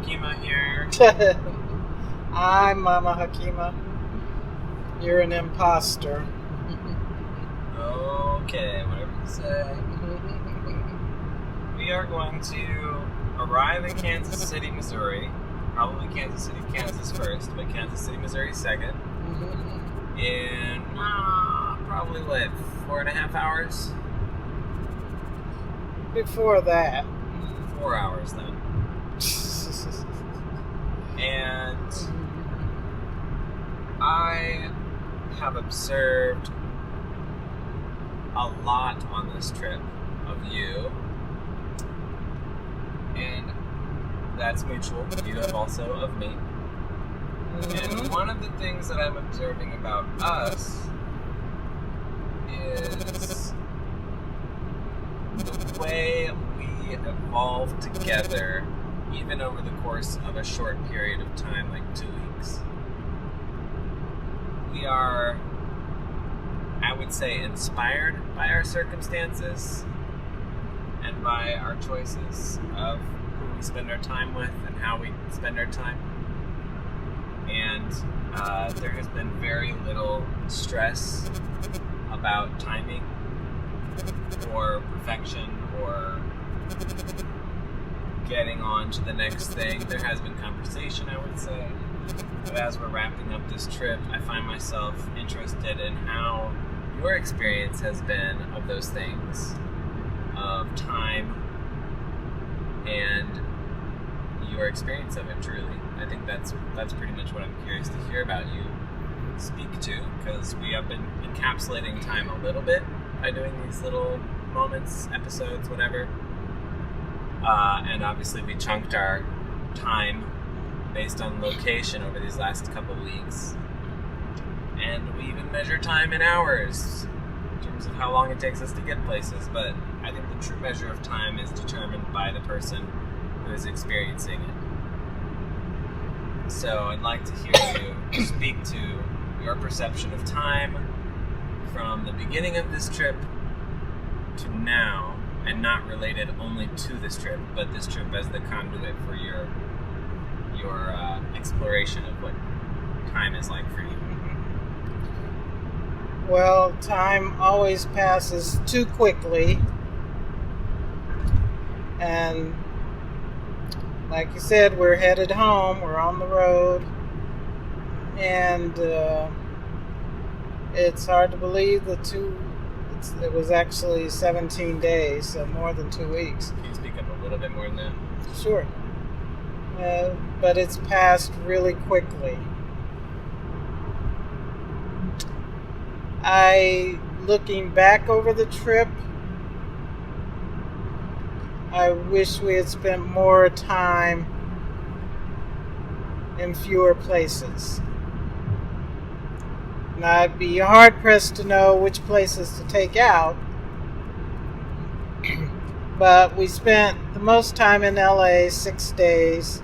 Hakima here. I'm Mama Hakima. You're an imposter. Okay, whatever you say. We are going to arrive in Kansas City, Missouri. Probably Kansas City, Kansas first, but Kansas City, Missouri second. In probably 4.5 hours? Before that. 4 hours then. And I have observed a lot on this trip of you, and that's mutual. You have also of me. And one of the things that I'm observing about us is the way we evolve together, even over the course of a short period of time, like 2 weeks. We are, I would say, inspired by our circumstances and by our choices of who we spend our time with and how we spend our time. And there has been very little stress about timing or perfection or getting on to the next thing. There has been conversation, I would say. But as we're wrapping up this trip, I find myself interested in how your experience has been of those things, of time, and your experience of it, truly. I think that's pretty much what I'm curious to hear about you speak to, because we have been encapsulating time a little bit by doing these little moments, episodes, whatever. And obviously we chunked our time based on location over these last couple weeks. And we even measure time in hours in terms of how long it takes us to get places. But I think the true measure of time is determined by the person who is experiencing it. So I'd like to hear you speak to your perception of time from the beginning of this trip to now, and not related only to this trip, but this trip as the conduit for your exploration of what time is like for you. Well, time always passes too quickly. And like you said, we're headed home. We're on the road. And it's hard to believe it was actually 17 days, so more than 2 weeks. Can you speak up a little bit more than that? Sure. But it's passed really quickly. Looking back over the trip, I wish we had spent more time in fewer places. Now, I'd be hard-pressed to know which places to take out, but we spent the most time in LA, 6 days,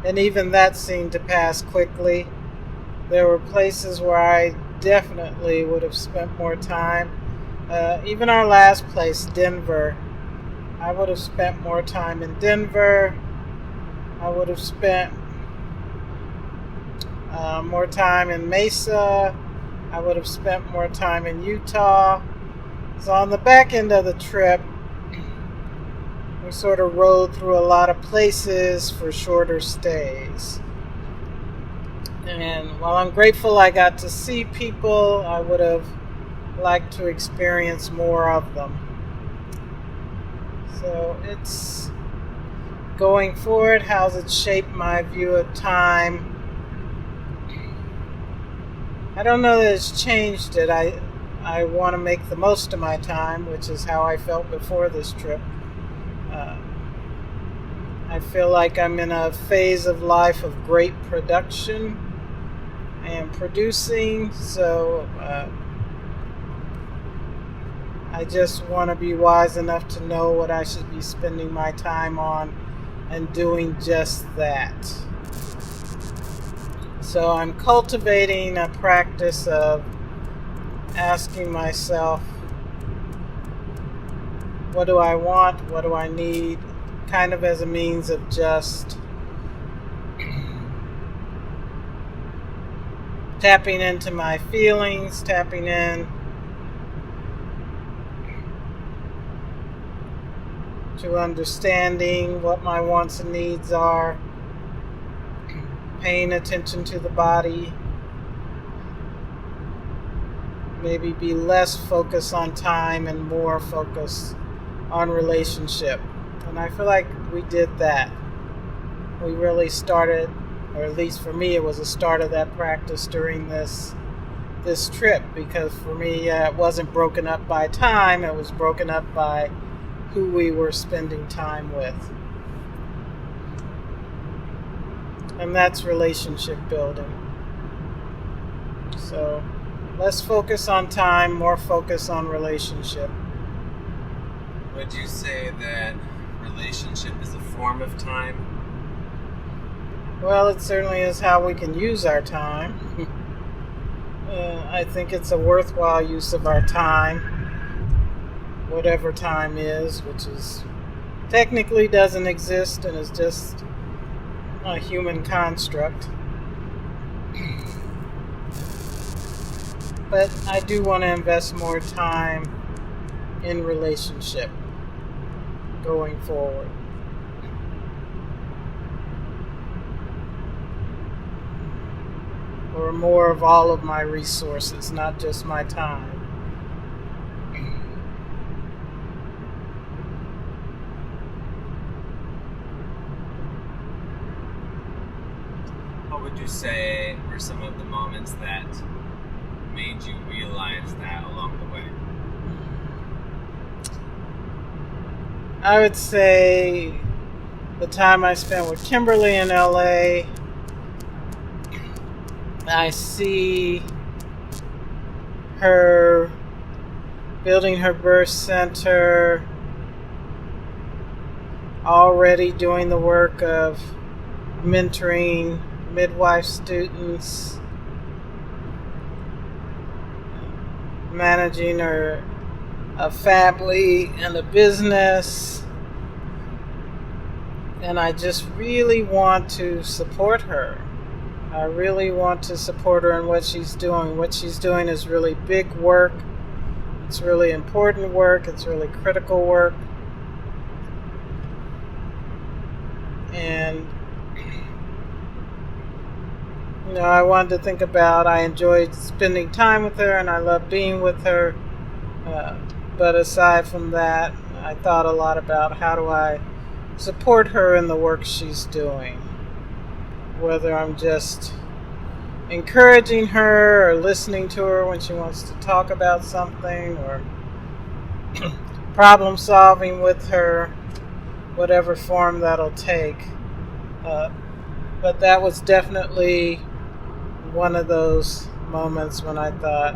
and even that seemed to pass quickly. There were places where I definitely would have spent more time. Even our last place, Denver, I would have spent more time in Denver. I would have spent more time in Mesa. I would have spent more time in Utah. So on the back end of the trip, we sort of rode through a lot of places for shorter stays. And while I'm grateful I got to see people, I would have liked to experience more of them. So it's going forward, how's it shaped my view of time? I don't know that it's changed it. I want to make the most of my time, which is how I felt before this trip. I feel like I'm in a phase of life of great production and producing, so I just want to be wise enough to know what I should be spending my time on and doing just that. So I'm cultivating a practice of asking myself, what do I want? What do I need? kind of as a means of just tapping into my feelings, tapping in to understanding what my wants and needs are, paying attention to the body, maybe be less focused on time and more focused on relationship. And I feel like we did that. We really started, or at least for me, it was a start of that practice during this trip, because for me, it wasn't broken up by time, it was broken up by who we were spending time with. And that's relationship building. So less focus on time, more focus on relationship. Would you say that relationship is a form of time? Well, it certainly is how we can use our time. I think it's a worthwhile use of our time, whatever time is, which is technically doesn't exist and is just a human construct. But I do want to invest more time in relationship going forward. Or more of all of my resources, not just my time. What would you say were some of the moments that made you realize that along the way? I would say the time I spent with Kimberly in LA. I see her building her birth center, already doing the work of mentoring midwife students, managing a family and a business. And I just really want to support her. I really want to support her in what she's doing. What she's doing is really big work. It's really important work. It's really critical work. And, I wanted to think about, I enjoyed spending time with her and I love being with her. But aside from that, I thought a lot about how do I support her in the work she's doing. Whether I'm just encouraging her or listening to her when she wants to talk about something, or problem solving with her, whatever form that'll take. But that was definitely one of those moments when I thought,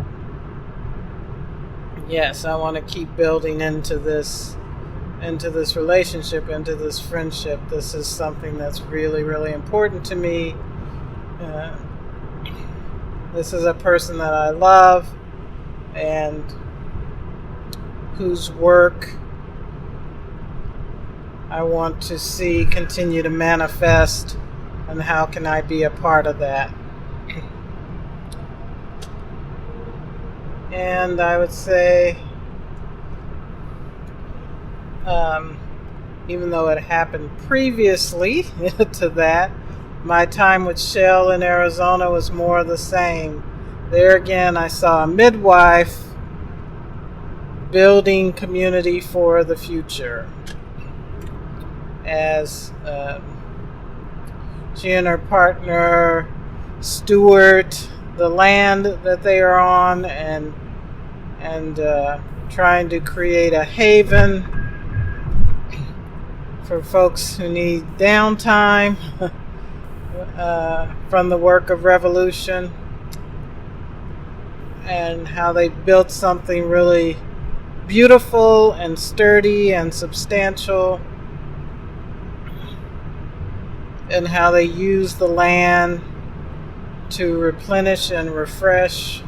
yes, I want to keep building into this relationship, into this friendship. This is something that's really, really important to me. This is a person that I love and whose work I want to see continue to manifest, and how can I be a part of that? And I would say, even though it happened previously to that, my time with Shell in Arizona was more the same. There again, I saw a midwife building community for the future. As she and her partner steward the land that they are on, and trying to create a haven for folks who need downtime from the work of revolution, and how they built something really beautiful and sturdy and substantial, and how they use the land to replenish and refresh.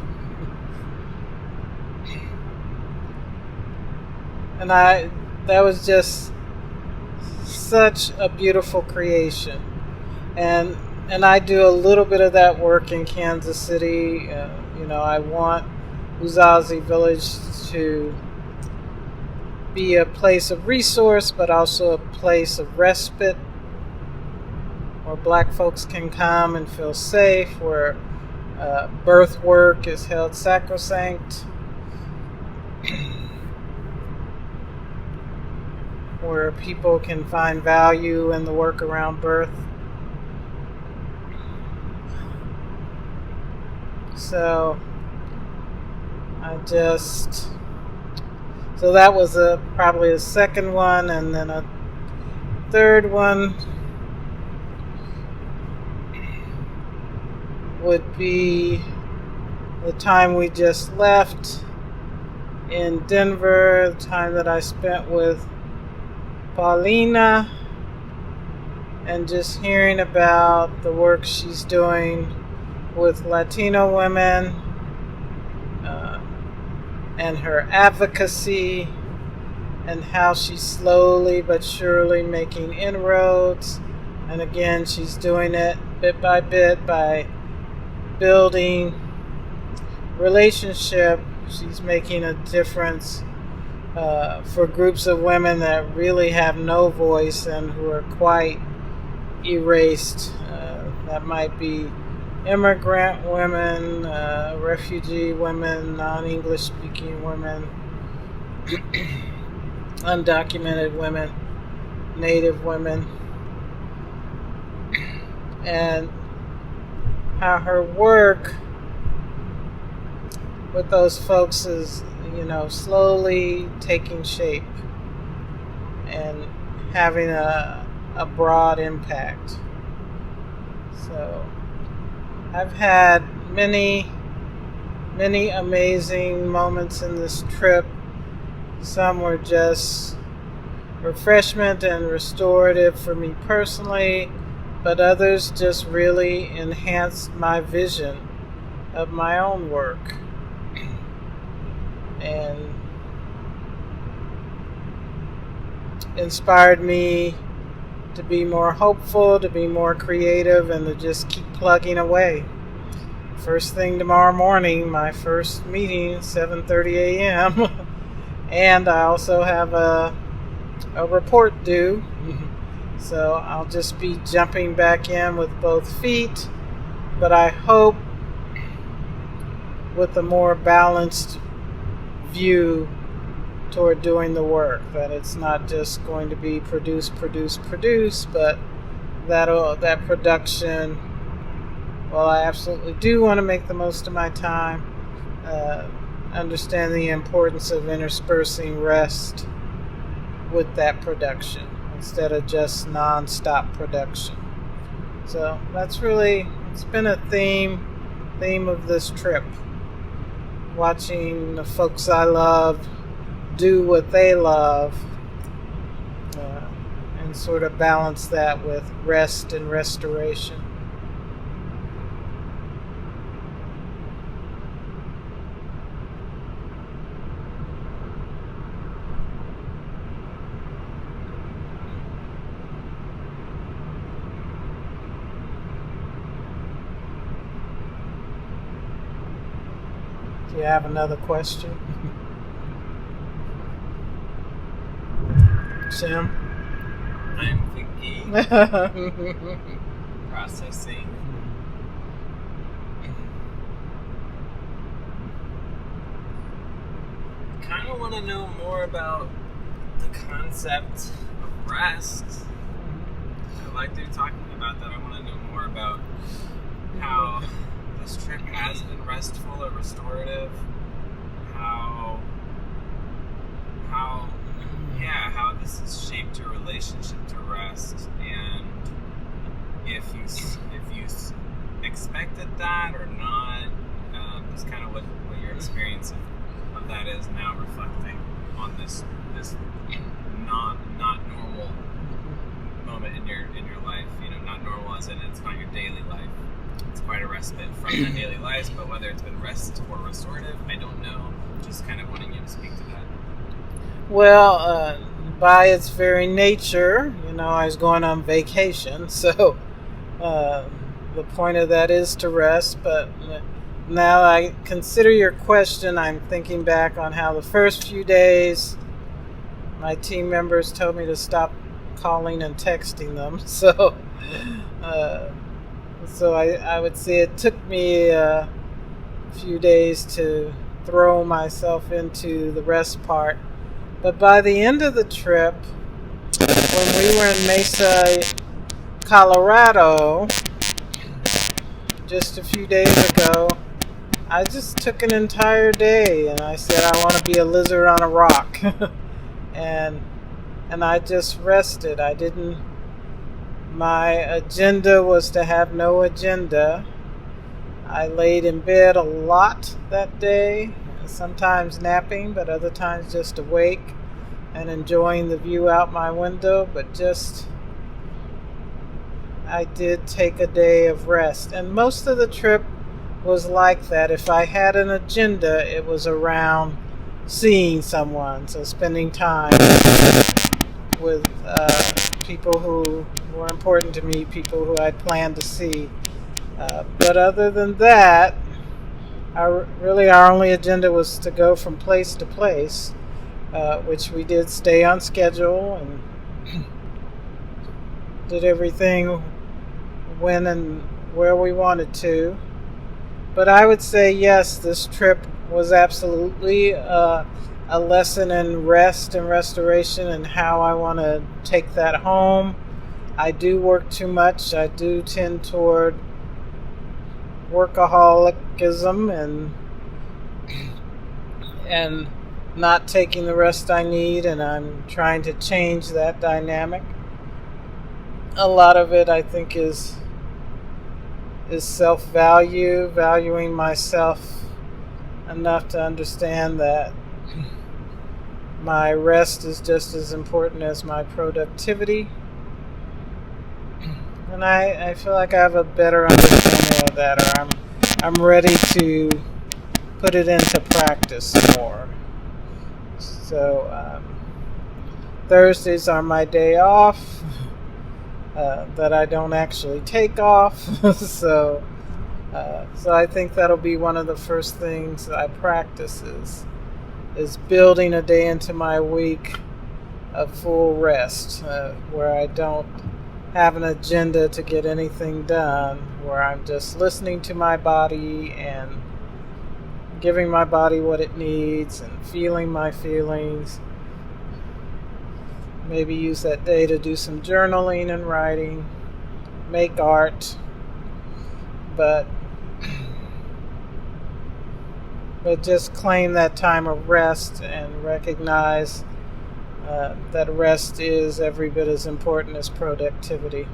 And that was just such a beautiful creation. And I do a little bit of that work in Kansas City. I want Uzazi Village to be a place of resource, but also a place of respite, where Black folks can come and feel safe, where birth work is held sacrosanct, where people can find value in the work around birth. So that was probably a second one, and then a third one would be the time we just left in Denver, the time that I spent with Paulina, and just hearing about the work she's doing with Latino women, and her advocacy, and how she's slowly but surely making inroads. And again, she's doing it bit by bit by building relationship. She's making a difference for groups of women that really have no voice and who are quite erased. That might be immigrant women, refugee women, non-English speaking women, undocumented women, Native women, and how her work with those folks is, slowly taking shape and having a broad impact. So I've had many, many amazing moments in this trip. Some were just refreshment and restorative for me personally, but others just really enhanced my vision of my own work and inspired me to be more hopeful, to be more creative, and to just keep plugging away. First thing tomorrow morning, my first meeting, 7:30 a.m. And I also have a report due. So I'll just be jumping back in with both feet. But I hope with a more balanced view toward doing the work, that it's not just going to be produce, but that production, well, I absolutely do want to make the most of my time, understand the importance of interspersing rest with that production instead of just non-stop production. So it's been a theme of this trip, watching the folks I love do what they love, and sort of balance that with rest and restoration. Do you have another question? Shym? I'm thinking, processing. Kind of want to know more about the concept of rest. I like that you're talking about that. I want to know more about how this trip has been restful or restorative. How this has shaped your relationship to rest, and if you expected that or not, just kind of what your experience of that is now, reflecting on this not normal moment in your life. Not normal as in it's not your daily life. It's quite a respite from the daily life, but whether it's been rest or restorative, I don't know. Just kind of wanting you to speak to that. Well, by its very nature, I was going on vacation, so the point of that is to rest. But now I consider your question, I'm thinking back on how the first few days my team members told me to stop calling and texting them. So I would say it took me a few days to throw myself into the rest part. But by the end of the trip, when we were in Mesa, Colorado, just a few days ago, I just took an entire day and I said I want to be a lizard on a rock. and I just rested. My agenda was to have no agenda. I laid in bed a lot that day, sometimes napping, but other times just awake and enjoying the view out my window. But I did take a day of rest. And most of the trip was like that. If I had an agenda, it was around seeing someone, so spending time with people who were important to me, people who I'd planned to see. But other than that, our only agenda was to go from place to place, which we did stay on schedule and did everything when and where we wanted to. But I would say, yes, this trip was absolutely a lesson in rest and restoration and how I want to take that home. I do work too much. I do tend toward workaholicism and not taking the rest I need, and I'm trying to change that dynamic. A lot of it, I think, is self-value, valuing myself enough to understand that my rest is just as important as my productivity. And I feel like I have a better understanding of that, or I'm ready to put it into practice more. So Thursdays are my day off that I don't actually take off. So I think that'll be one of the first things I practice is building a day into my week of full rest, where I don't have an agenda to get anything done, where I'm just listening to my body and giving my body what it needs and feeling my feelings. Maybe use that day to do some journaling and writing, make art, but just claim that time of rest and recognize that rest is every bit as important as productivity.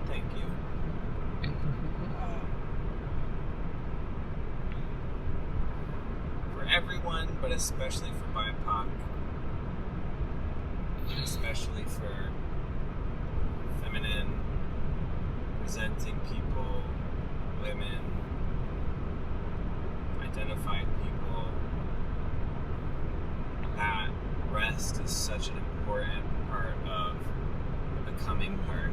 Thank you. For everyone, but especially for BIPOC, especially for feminine, presenting people, women, identified people, that rest is such an important part of the becoming part.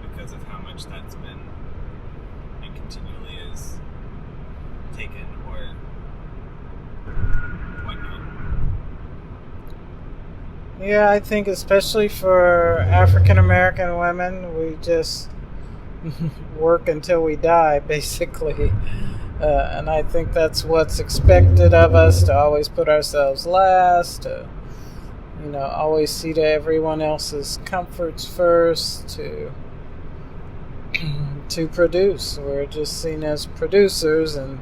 Because of how much that's been and continually is taken or whatnot. Yeah, I think especially for African American women, we just work until we die, basically. And I think that's what's expected of us, to always put ourselves last, to always see to everyone else's comforts first, to produce. We're just seen as producers, and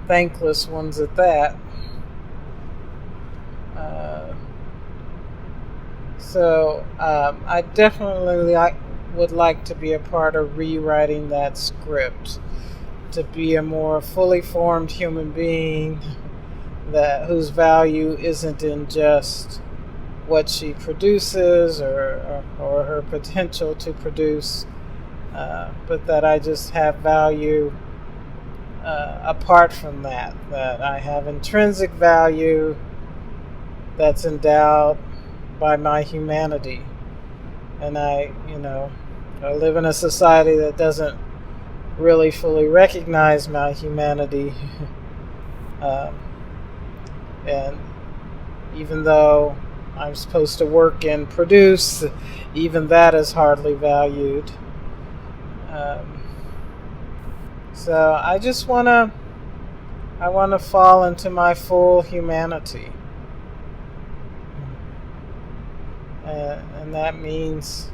thankless ones at that. So I definitely would like to be a part of rewriting that script, to be a more fully formed human being whose value isn't in just what she produces or her potential to produce, but that I just have value apart from that I have intrinsic value that's endowed by my humanity. And I live in a society that doesn't really fully recognize my humanity. And even though I'm supposed to work and produce, even that is hardly valued. So I just want to fall into my full humanity. And that means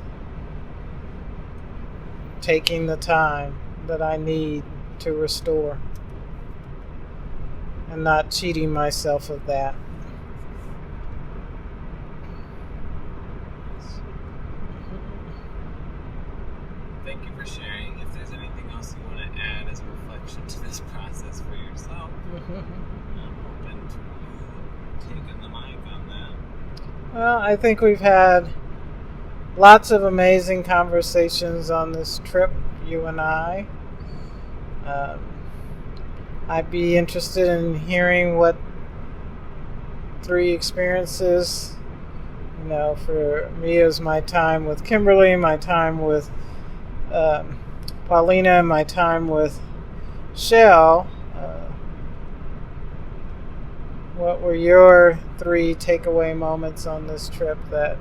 taking the time that I need to restore and not cheating myself of that. Thank you for sharing. If there's anything else you want to add as a reflection to this process for yourself, I'm open to you taking the mic on that. Well, I think we've had lots of amazing conversations on this trip, you and I. I'd be interested in hearing what 3 experiences, for me it was my time with Kimberly, my time with Paulina, and my time with Shell. What were your 3 takeaway moments on this trip that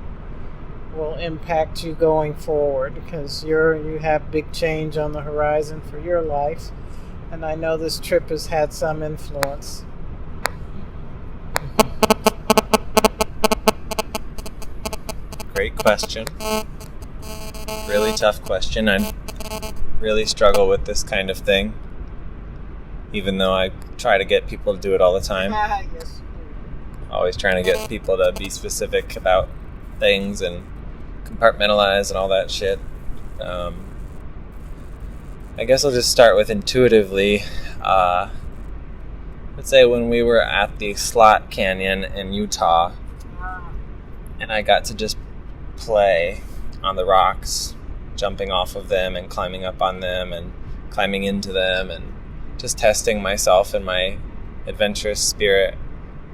will impact you going forward? Because you have big change on the horizon for your life, and I know this trip has had some influence. Great question. Really tough question. I really struggle with this kind of thing, even though I try to get people to do it all the time. Yes. Always trying to get people to be specific about things and compartmentalize and all that shit. I guess I'll just start with intuitively. Let's say when we were at the Slot Canyon in Utah, and I got to just play on the rocks, jumping off of them and climbing up on them and climbing into them and just testing myself and my adventurous spirit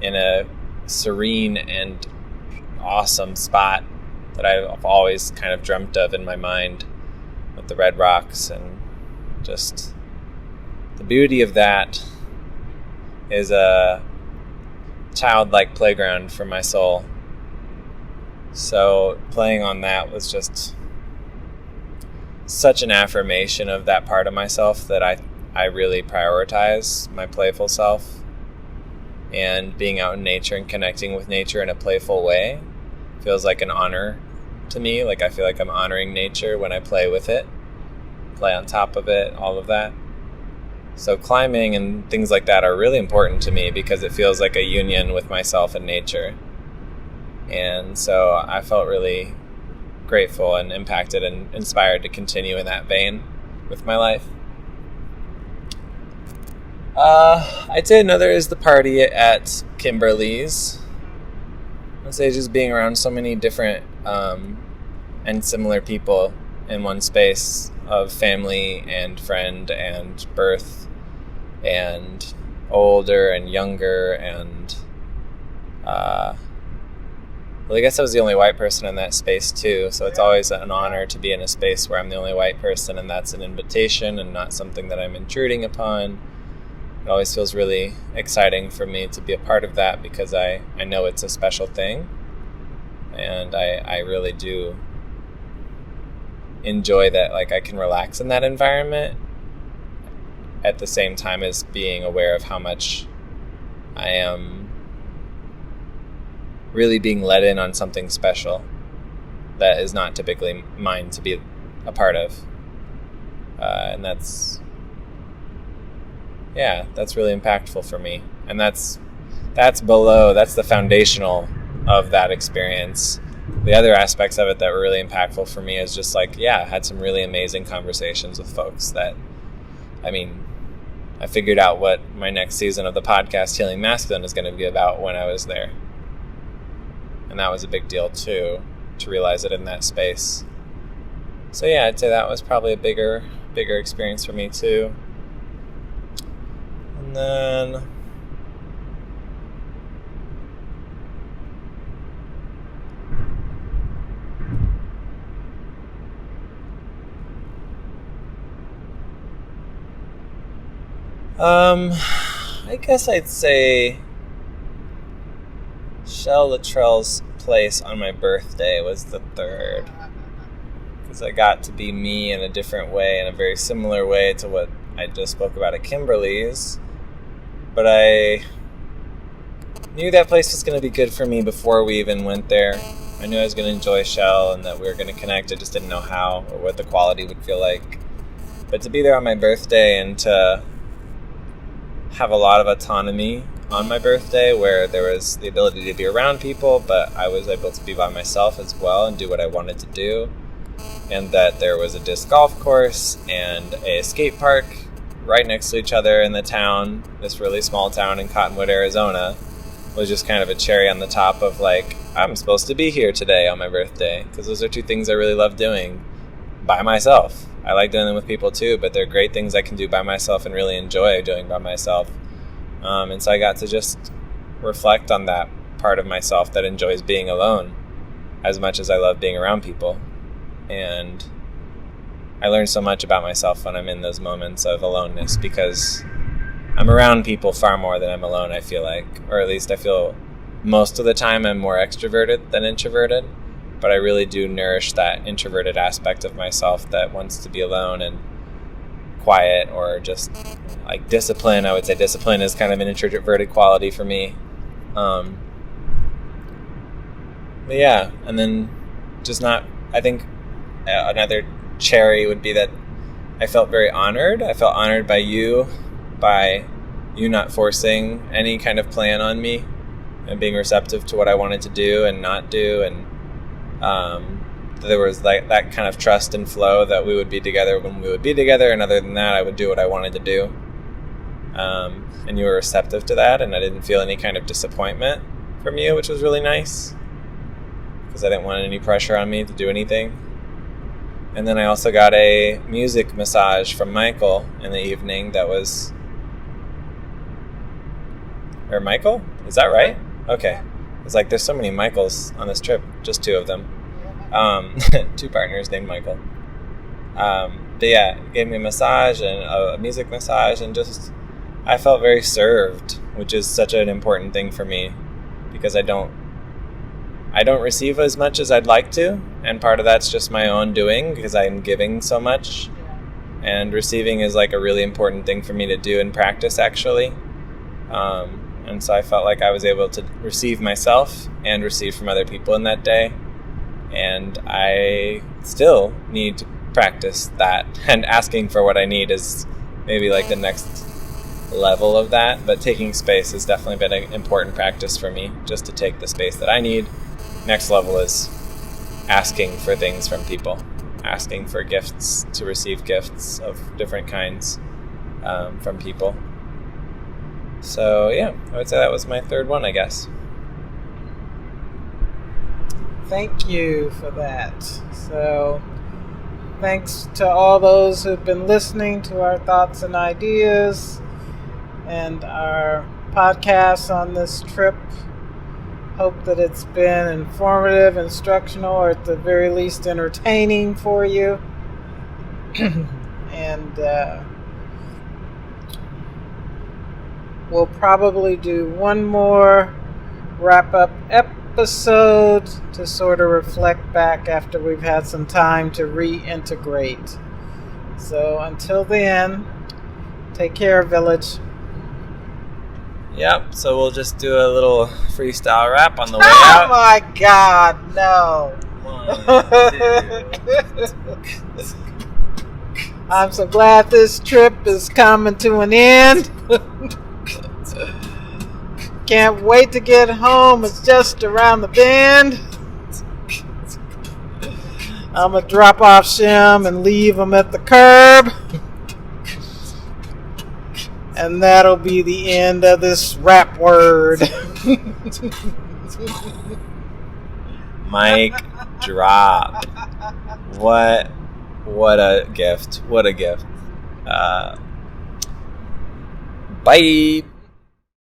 in a serene and awesome spot that I've always kind of dreamt of in my mind with the red rocks. And just the beauty of that is a childlike playground for my soul. So playing on that was just such an affirmation of that part of myself that I really prioritize my playful self, and being out in nature and connecting with nature in a playful way feels like an honor to me. Like I feel like I'm honoring nature when I play with it, play on top of it, all of that. So climbing and things like that are really important to me because it feels like a union with myself and nature. And so I felt really grateful and impacted and inspired to continue in that vein with my life. I'd say another is the party at Kimberly's. I'd say just being around so many different and similar people in one space of family and friend and birth and older and younger and well, I guess I was the only white person in that space too, so it's always an honor to be in a space where I'm the only white person, and that's an invitation and not something that I'm intruding upon. It always feels really exciting for me to be a part of that because I know it's a special thing, and I really do enjoy that. Like I can relax in that environment at the same time as being aware of how much I am really being let in on something special that is not typically mine to be a part of. And that's really impactful for me. And that's the foundational of that experience. The other aspects of it that were really impactful for me is just like, I had some really amazing conversations with folks that, I figured out what my next season of the podcast Healing Masculine is going to be about when I was there. And that was a big deal too, to realize it in that space. So I'd say that was probably a bigger experience for me too. And then I guess I'd say Shell Luttrell's place on my birthday was the third. Because I got to be me in a different way, in a very similar way to what I just spoke about at Kimberly's. But I knew that place was going to be good for me before we even went there. I knew I was going to enjoy Shell and that we were going to connect. I just didn't know how or what the quality would feel like. But to be there on my birthday and to have a lot of autonomy on my birthday, where there was the ability to be around people, but I was able to be by myself as well and do what I wanted to do, and that there was a disc golf course and a skate park right next to each other in the town, this really small town in Cottonwood, Arizona, was just kind of a cherry on the top of like, I'm supposed to be here today on my birthday, because those are two things I really love doing by myself. I like doing them with people too, but they're great things I can do by myself and really enjoy doing by myself. And so I got to just reflect on that part of myself that enjoys being alone as much as I love being around people. And I learn so much about myself when I'm in those moments of aloneness, because I'm around people far more than I'm alone, I feel like. Or at least I feel most of the time I'm more extroverted than introverted. But I really do nourish that introverted aspect of myself that wants to be alone and quiet, or just like discipline. I would say discipline is kind of an introverted quality for me. But yeah, and then just not, I think another cherry would be that I felt very honored. I felt honored by you not forcing any kind of plan on me and being receptive to what I wanted to do and not do, and there was like that kind of trust and flow that we would be together when we would be together, and other than that I would do what I wanted to do, and you were receptive to that, and I didn't feel any kind of disappointment from you, which was really nice, because I didn't want any pressure on me to do anything. And then I also got a music massage from Michael in the evening that was, or Michael? Is that right? Okay. It's like there's so many Michaels on this trip, just two of them. Two partners named Michael. But yeah, it gave me a massage and a music massage, and just I felt very served, which is such an important thing for me, because I don't receive as much as I'd like to, and part of that's just my own doing because I'm giving so much, and receiving is like a really important thing for me to do and practice actually. And so I felt like I was able to receive myself and receive from other people in that day. And I still need to practice that. And asking for what I need is maybe like the next level of that. But taking space has definitely been an important practice for me, just to take the space that I need. Next level is asking for things from people. Asking for gifts, to receive gifts of different kinds from people. So yeah, I would say that was my third one, I guess. Thank you for that. So, thanks to all those who've been listening to our thoughts and ideas and our podcasts on this trip. Hope that it's been informative, instructional, or at the very least entertaining for you. And we'll probably do one more wrap-up episode to sort of reflect back after we've had some time to reintegrate. So until then, take care, Village. Yep, so we'll just do a little freestyle rap on the way out. Oh my God, no. 1, 2. I'm so glad this trip is coming to an end. Can't wait to get home. It's just around the bend. I'm going to drop off Shym and leave him at the curb. And that'll be the end of this rap word. Mic drop. What a gift. What a gift. Bye.